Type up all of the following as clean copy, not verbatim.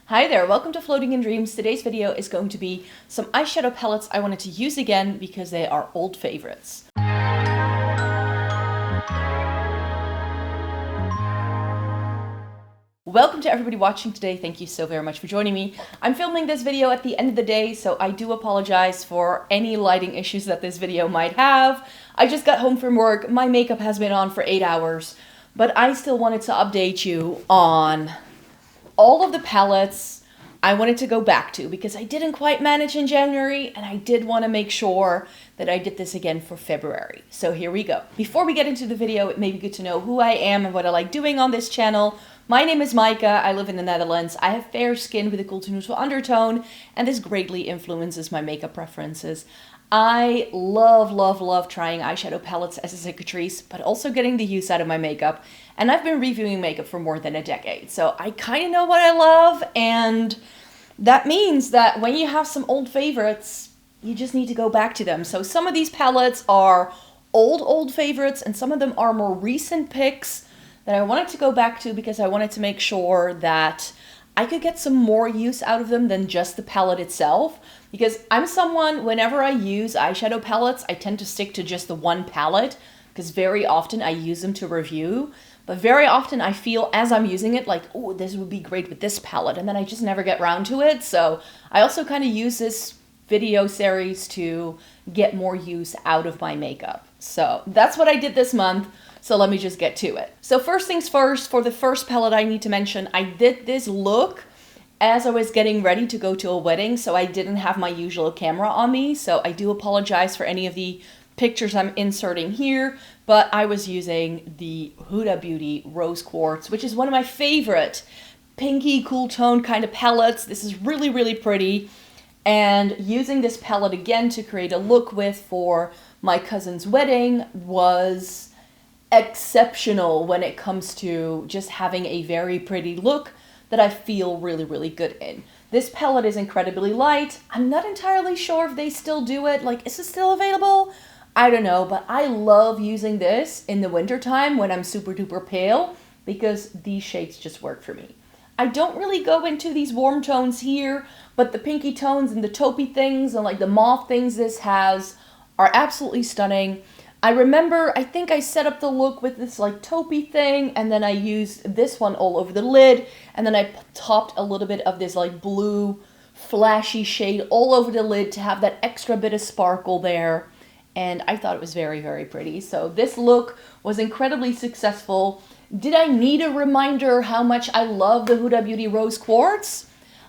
Hi there, welcome to Floating in Dreams. Today's video is going to be some eyeshadow palettes I wanted to use again because they are old favorites. Welcome to everybody watching today. Thank you so very much for joining me. I'm filming this video at the end of the day, so I do apologize for any lighting issues that this video might have. I just got home from work. My makeup has been on for 8 hours, but I still wanted to update you on all of the palettes I wanted to go back to because I didn't quite manage in January and I did want to make sure that I did this again for February. So here we go. Before we get into the video, it may be good to know who I am and what I like doing on this channel. My name is Micah. I live in the Netherlands. I have fair skin with a cool to neutral undertone, and this greatly influences my makeup preferences. I love trying eyeshadow palettes as a Catrice, but also getting the use out of my makeup. And I've been reviewing makeup for more than a decade, so I kind of know what I love, and that means that when you have some old favorites, you just need to go back to them. So some of these palettes are old favorites, and some of them are more recent picks that I wanted to go back to because I wanted to make sure that I could get some more use out of them than just the palette itself. Because I'm someone, whenever I use eyeshadow palettes, I tend to stick to just the one palette because very often I use them to review. But very often I feel as I'm using it like, oh, this would be great with this palette. And then I just never get around to it. So I also kind of use this video series to get more use out of my makeup. So that's what I did this month. So let me just get to it. So first things first, for the first palette I need to mention, I did this look as I was getting ready to go to a wedding, so I didn't have my usual camera on me, so I do apologize for any of the pictures I'm inserting here, but I was using the Huda Beauty Rose Quartz, which is one of my favorite pinky cool tone kind of palettes. This is really pretty, and using this palette again to create a look with for my cousin's wedding was exceptional when it comes to just having a very pretty look that I feel really good in. This palette is incredibly light. I'm not entirely sure if they still do it. Like, is it still available? I don't know, but I love using this in the wintertime when I'm super duper pale because these shades just work for me. I don't really go into these warm tones here, but the pinky tones and the taupey things and like the mauve things this has are absolutely stunning. I remember, I think I set up the look with this like taupey thing, and then I used this one all over the lid, and then I topped a little bit of this like blue flashy shade all over the lid to have that extra bit of sparkle there, and I thought it was very pretty. So this look was incredibly successful. Did I need a reminder how much I love the Huda Beauty Rose Quartz?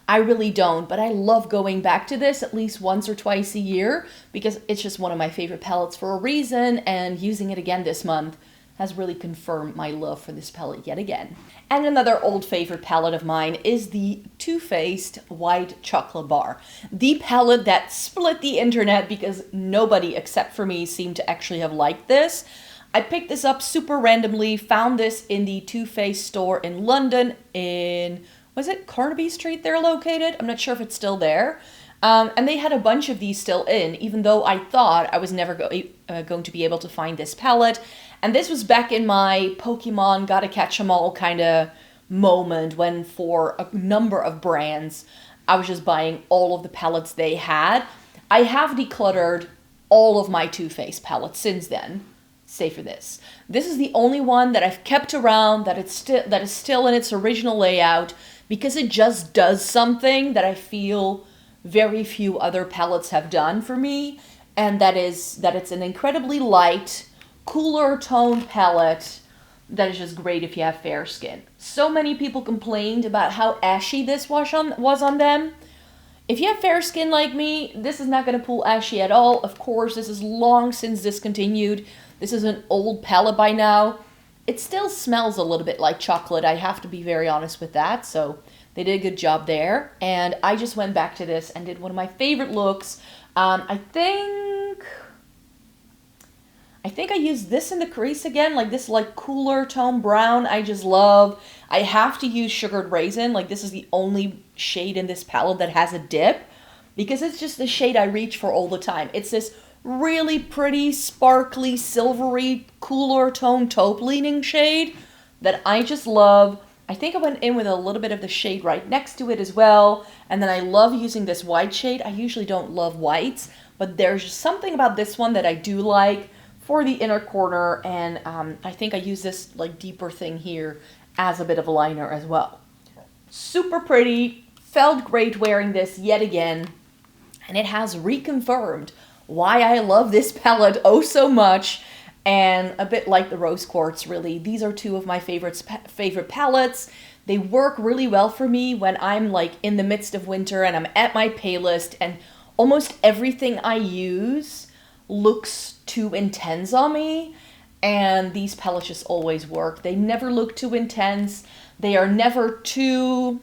I really don't, but I love going back to this at least once or twice a year because it's just one of my favorite palettes for a reason, and using it again this month has really confirmed my love for this palette yet again. And another old favorite palette of mine is the Too Faced White Chocolate Bar. The palette that split the internet because nobody except for me seemed to actually have liked this. I picked this up super randomly, found this in the Too Faced store in London in... was it Carnaby Street they're located? I'm not sure if it's still there. And they had a bunch of these still in, even though I thought I was never going to be able to find this palette. And this was back in my Pokemon gotta catch 'em all kind of moment when for a number of brands, I was just buying all of the palettes they had. I have decluttered all of my Too Faced palettes since then, save for this. This is the only one that I've kept around that is still in its original layout, because it just does something that I feel very few other palettes have done for me, and that is that it's an incredibly light, cooler toned palette that is just great if you have fair skin. So many people complained about how ashy this was on them. If you have fair skin like me, this is not going to pull ashy at all. Of course, this is long since discontinued. This is an old palette by now. It still smells a little bit like chocolate, I have to be very honest with that, so they did a good job there. And I just went back to this and did one of my favorite looks. I think I used this in the crease again, like this like cooler tone brown I just love. I have to use Sugared Raisin, like this is the only shade in this palette that has a dip, because it's just the shade I reach for all the time. It's this really pretty, sparkly, silvery, cooler tone taupe leaning shade that I just love. I think I went in with a little bit of the shade right next to it as well. And then I love using this white shade. I usually don't love whites, but there's just something about this one that I do like for the inner corner. And I think I use this like deeper thing here as a bit of a liner as well. Super pretty. Felt great wearing this yet again. And it has reconfirmed why I love this palette oh so much. And a bit like the Rose Quartz, really. These are two of my favorite palettes. They work really well for me when I'm like in the midst of winter and I'm at my palest and almost everything I use looks too intense on me. And these palettes just always work. They never look too intense. They are never too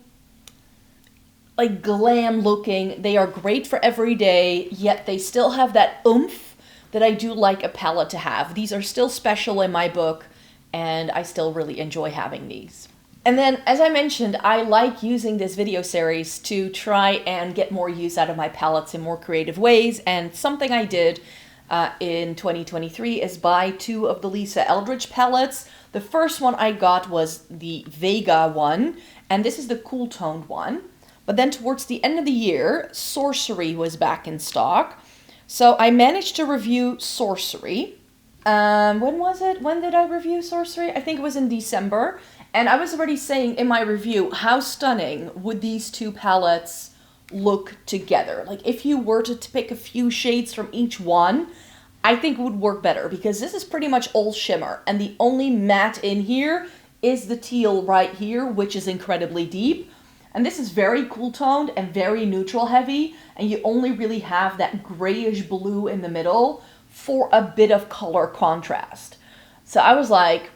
like glam looking. They are great for every day, yet they still have that oomph that I do like a palette to have. These are still special in my book, and I still really enjoy having these. And then, as I mentioned, I like using this video series to try and get more use out of my palettes in more creative ways, and something I did in 2023 is buy 2 of the Lisa Eldridge palettes. The first one I got was the Vega one, and this is the cool toned one. But then towards the end of the year, Sorcery was back in stock. So I managed to review Sorcery. When was it? When did I review Sorcery? I think it was in December. And I was already saying in my review, how stunning would these 2 palettes look together? Like if you were to pick a few shades from each one, I think it would work better because this is pretty much all shimmer. And the only matte in here is the teal right here, which is incredibly deep. And this is very cool toned and very neutral heavy. And you only really have that grayish blue in the middle for a bit of color contrast. So I was like,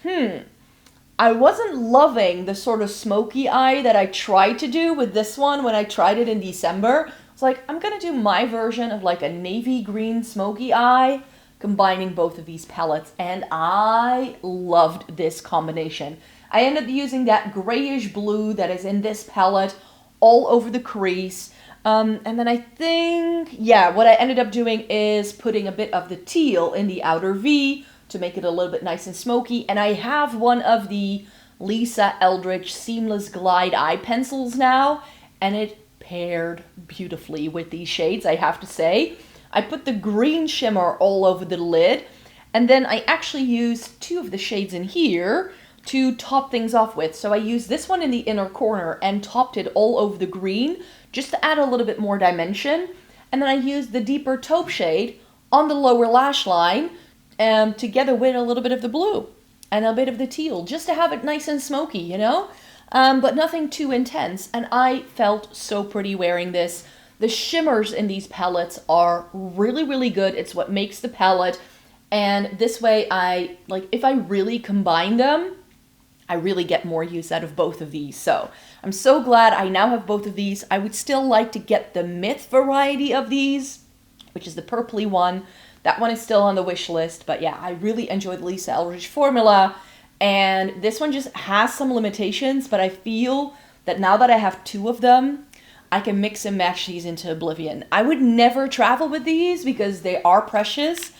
I wasn't loving the sort of smoky eye that I tried to do with this one when I tried it in December. I was like, I'm going to do my version of like a navy green smoky eye, combining both of these palettes. And I loved this combination. I ended up using that grayish blue that is in this palette all over the crease. And then I think, what I ended up doing is putting a bit of the teal in the outer V to make it a little bit nice and smoky. And I have one of the Lisa Eldridge Seamless Glide eye pencils now, and it paired beautifully with these shades, I have to say. I put the green shimmer all over the lid, and then I actually used 2 of the shades in here to top things off with. So I used this one in the inner corner and topped it all over the green just to add a little bit more dimension. And then I used the deeper taupe shade on the lower lash line together with a little bit of the blue and a bit of the teal just to have it nice and smoky, you know? But nothing too intense. And I felt so pretty wearing this. The shimmers in these palettes are really, really good. It's what makes the palette. And this way if I really combine them, I really get more use out of both of these. So I'm so glad I now have both of these. I would still like to get the Myth variety of these, which is the purpley one. That one is still on the wish list. But yeah, I really enjoy the Lisa Eldridge formula. And this one just has some limitations, but I feel that now that I have 2 of them, I can mix and match these into oblivion. I would never travel with these because they are precious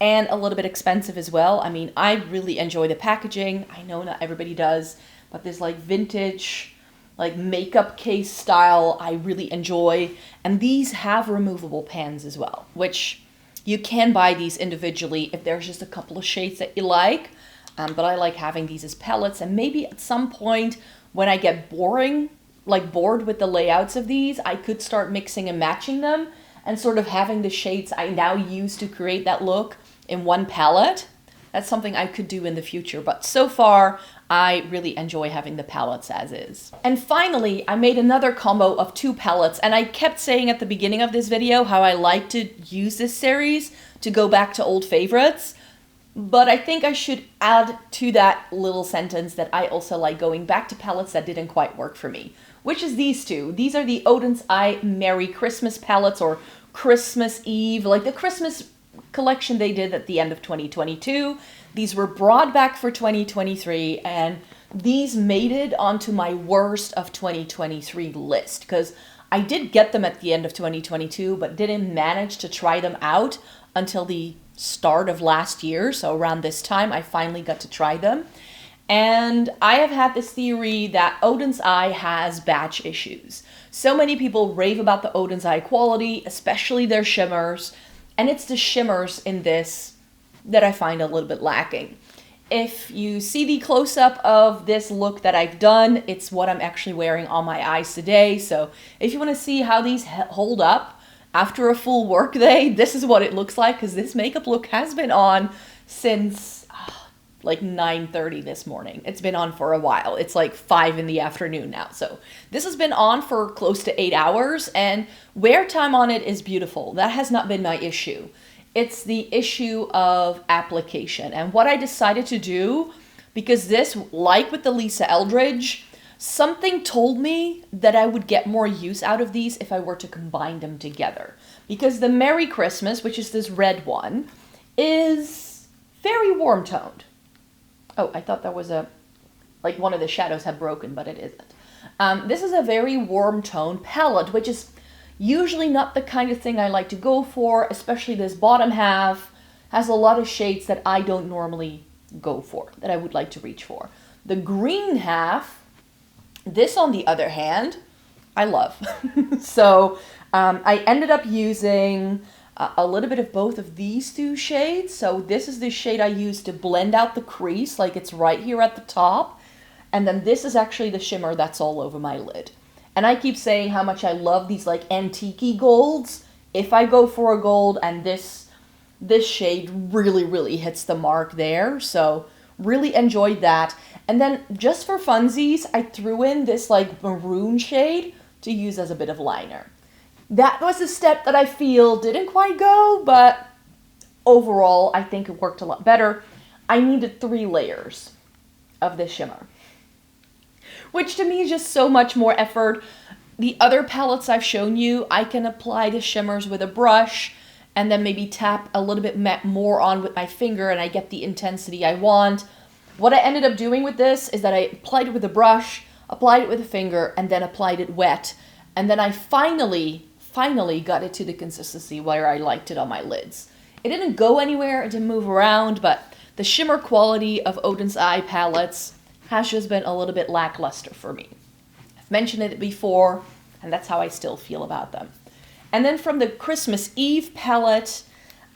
and a little bit expensive as well. I mean, I really enjoy the packaging. I know not everybody does, but this like vintage, like makeup case style, I really enjoy. And these have removable pans as well, which you can buy these individually if there's just a couple of shades that you like. But I like having these as palettes. And maybe at some point when I get bored with the layouts of these, I could start mixing and matching them and sort of having the shades I now use to create that look in one palette. That's something I could do in the future, but so far I really enjoy having the palettes as is. And finally, I made another combo of 2 palettes, and I kept saying at the beginning of this video how I like to use this series to go back to old favorites, but I think I should add to that little sentence that I also like going back to palettes that didn't quite work for me, which is these 2. These are the Oden's I Merry Christmas palettes, or Christmas Eve, like the Christmas collection they did at the end of 2022. These were brought back for 2023, and these made it onto my worst of 2023 list because I did get them at the end of 2022 but didn't manage to try them out until the start of last year. So around this time I finally got to try them, And I have had this theory that Oden's Eye has batch issues. So many people rave about the Oden's Eye quality, especially their shimmers, and it's the shimmers in this that I find a little bit lacking. If you see the close-up of this look that I've done, it's what I'm actually wearing on my eyes today. So if you want to see how these hold up after a full work day, this is what it looks like, because this makeup look has been on since like 9:30 this morning. It's been on for a while. It's like 5 in the afternoon now. So this has been on for close to 8 hours, and wear time on it is beautiful. That has not been my issue. It's the issue of application. And what I decided to do, because this, like with the Lisa Eldridge, something told me that I would get more use out of these if I were to combine them together. Because the Merry Christmas, which is this red one, is very warm toned. Oh, I thought that was like one of the shadows had broken, but it isn't. This is a very warm tone palette, which is usually not the kind of thing I like to go for, especially this bottom half has a lot of shades that I don't normally go for, that I would like to reach for. The green half, this on the other hand, I love. So I ended up using a little bit of both of these two shades. So this is the shade I used to blend out the crease, like it's right here at the top. And then this is actually the shimmer that's all over my lid. And I keep saying how much I love these like antique-y golds. If I go for a gold, and this shade really, really hits the mark there. So really enjoyed that. And then just for funsies, I threw in this like maroon shade to use as a bit of liner. That was a step that I feel didn't quite go, but overall, I think it worked a lot better. I needed 3 layers of this shimmer, which to me is just so much more effort. The other palettes I've shown you, I can apply the shimmers with a brush and then maybe tap a little bit more on with my finger and I get the intensity I want. What I ended up doing with this is that I applied it with a brush, applied it with a finger, and then applied it wet. And then I finally got it to the consistency where I liked it on my lids. It didn't go anywhere, it didn't move around, but the shimmer quality of Oden's Eye palettes has just been a little bit lackluster for me. I've mentioned it before, and that's how I still feel about them. And then from the Christmas Eve palette,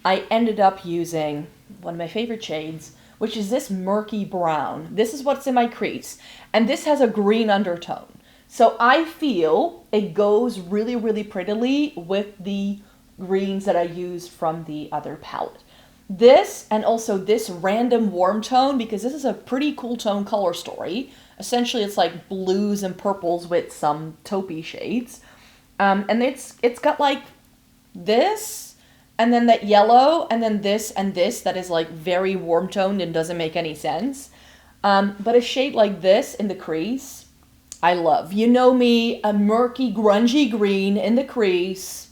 I ended up using one of my favorite shades, which is this murky brown. This is what's in my crease, and this has a green undertone. So I feel it goes really, really prettily with the greens that I used from the other palette. This, and also this random warm tone, because this is a pretty cool tone color story. Essentially, it's like blues and purples with some taupey shades. And it's got like this, and then that yellow, and then this and this that is like very warm toned and doesn't make any sense. But a shade like this in the crease, I love. You know me, a murky, grungy green in the crease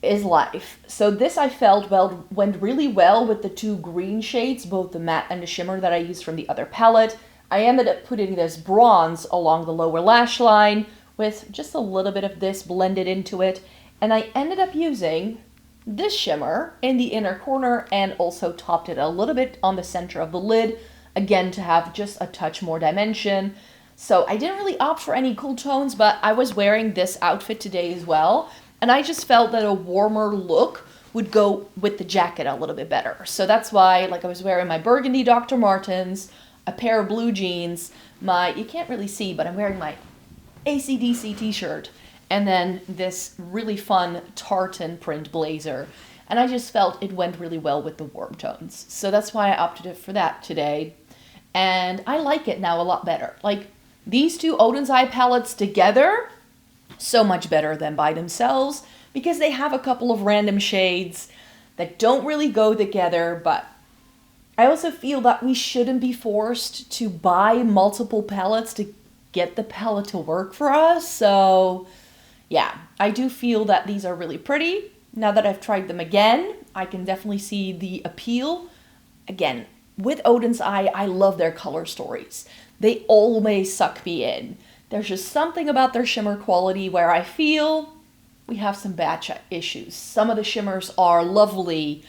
is life. So this I felt went really well with the 2 green shades, both the matte and the shimmer that I used from the other palette. I ended up putting this bronze along the lower lash line with just a little bit of this blended into it. And I ended up using this shimmer in the inner corner and also topped it a little bit on the center of the lid, again to have just a touch more dimension. So I didn't really opt for any cool tones, but I was wearing this outfit today as well. And I just felt that a warmer look would go with the jacket a little bit better. So that's why, like, I was wearing my burgundy Dr. Martens, a pair of blue jeans, you can't really see, but I'm wearing my AC/DC t-shirt, and then this really fun tartan print blazer. And I just felt it went really well with the warm tones. So that's why I opted for that today. And I like it now a lot better. Like, these 2 Oden's Eye palettes together, so much better than by themselves, because they have a couple of random shades that don't really go together. But I also feel that we shouldn't be forced to buy multiple palettes to get the palette to work for us. So yeah, I do feel that these are really pretty. Now that I've tried them again, I can definitely see the appeal. Again, with Oden's Eye, I love their color stories. They always suck me in. There's just something about their shimmer quality where I feel we have some batch issues. Some of the shimmers are lovely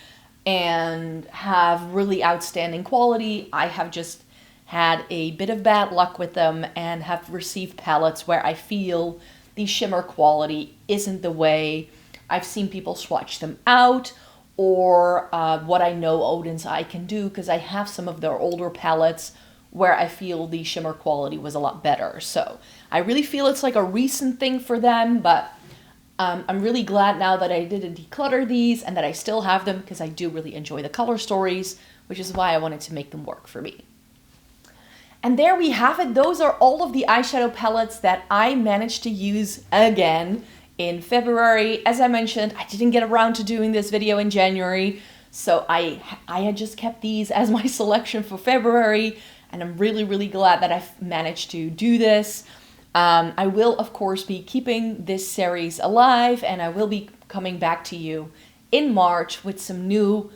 and have really outstanding quality. I have just had a bit of bad luck with them and have received palettes where I feel the shimmer quality isn't the way I've seen people swatch them out, or what I know Oden's Eye can do, because I have some of their older palettes where I feel the shimmer quality was a lot better. So I really feel it's like a recent thing for them, but I'm really glad now that I didn't declutter these and that I still have them, because I do really enjoy the color stories, which is why I wanted to make them work for me. And there we have it. Those are all of the eyeshadow palettes that I managed to use again in February. As I mentioned, I didn't get around to doing this video in January, so I had just kept these as my selection for February, and I'm really, really glad that I've managed to do this. I will, of course, be keeping this series alive, and I will be coming back to you in March with some new,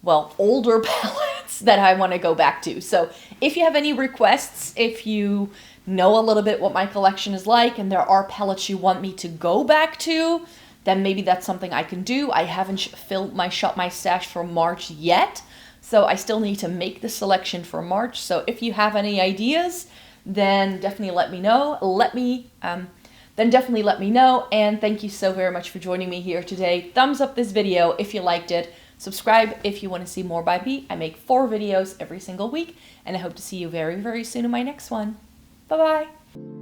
well, older palettes that I want to go back to. So if you have any requests, if you know a little bit what my collection is like and there are palettes you want me to go back to, then maybe that's something I can do. I haven't filled my Shop My Stash for March yet, so I still need to make the selection for March. So if you have any ideas, then definitely let me know. Definitely let me know. And thank you so very much for joining me here today. Thumbs up this video if you liked it. Subscribe if you want to see more by me. I make 4 videos every single week, and I hope to see you very, very soon in my next one. Bye-bye.